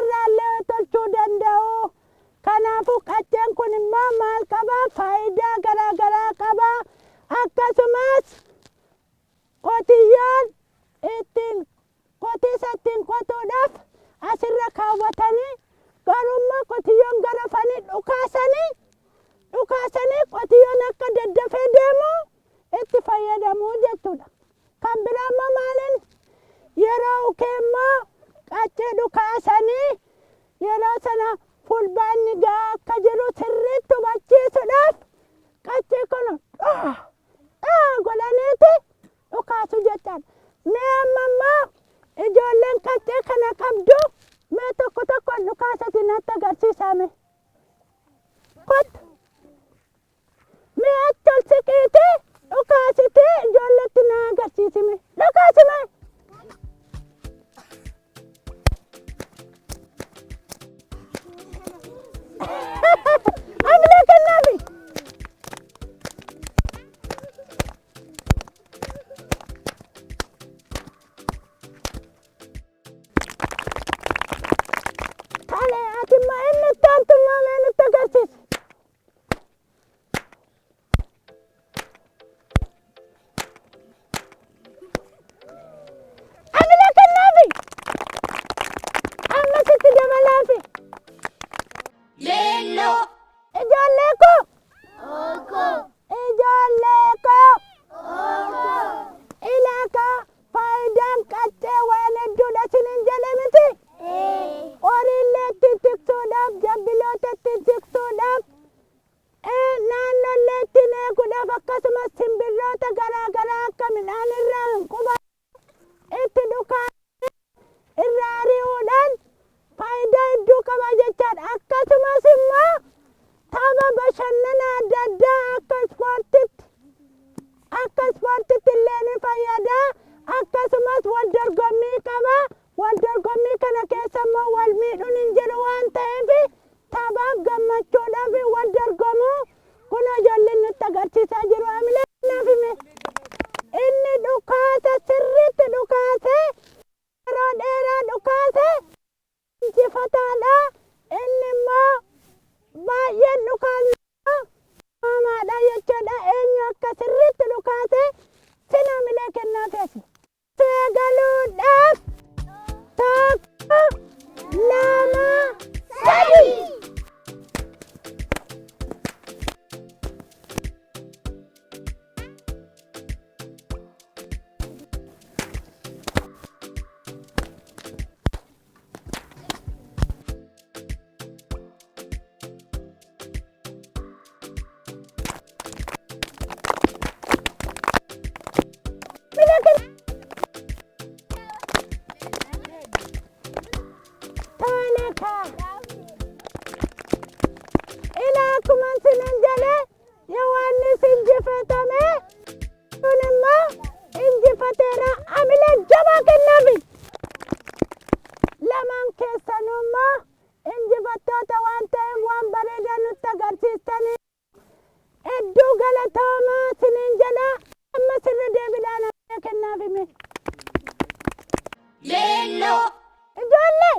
irraallee tolchuu danda'u. Kanaafuu qacceen kun immoo maal qaba? Faayidaa garaagaraa qaba. Akkasumas qotiyyoon ittiin qotiisa ittiin qotuudhaaf asirra kaawwatanii garummaa qotiyyoon garafanii dhukaasanii qotiyyoon akka daddafee deemu itti fayyadamu jechuudha. Kan biraa immoo maaliin yeroo ukeemmoo qaccee dhukaasanii yeroo sana fulbaanni gahaa akka jiru sirriitti hubachiisuudhaaf qaccee kun godhaniiti dhukaasu jechaadha. Mee amma immoo ijoolleen qaccee kana qabdu mee tokko dhukaasati natti agarsiisame. Kottu mee achi ol siqiiti dhukaasiti ijoolletti na agarsiisime. Dhukaasime. Amlee kennaafi. Kale ati immoo inni itti aantummaa mee nutti agarsiisi. Amlee kennaafi. Ammasitti dabalaafi. Leelloo. Ijoollee koo. Ookoo. Ijoollee koo. Ookoo. Ilaakaa faayidaan qaccee waan hedduudha isiniin jedhe miti. Horiillee ittiin tiksuudhaaf, jabbiloota ittiin tiksuudhaaf, naannollee ittiin eeguudhaaf akkasumas simbirroota garaagaraa akka midhaan irraa hin qubanne itti dhukaasanii irraa ari'uudhaan faayidaa hedduu qaba jechaadha. Akkasumas immoo tapha bashannana adda addaa akka ispoortiitti illee ni fayyada. Akkasumas wal dorgommii qaba. Wal dorgommii kana keessa immoo wal miidhuun hin jiru waan ta'eef taphaaf gammachuudhaaf wal dorgomuu kun ijoolleen nutti agarsiisaa jiru. Amlee naaf hime. Inni dhukaasa sirriitti dhukaase yeroo dheeraa dhukaase injifataadha. Inni immoo baay'een dhukaasni maamaadha jechuudha. Eenyu akka sirriitti dhukaase sin Amlee kennaafi asi. Seegaluudhaaf tokko lama sadii. Ilaa akkuma isiniin jedhe Yohaannis injifatame kun immoo injifateera. Amlee jabaa kennaafi. Lamaan keessanuu immoo injifattoota waan ta'eef waan bareedaa nutti agarsiistanii hedduu galatoomaa isiniin jedha. Amma sirri deebiidhaan Amlee kennaafi. Leelloo. Ijoollee.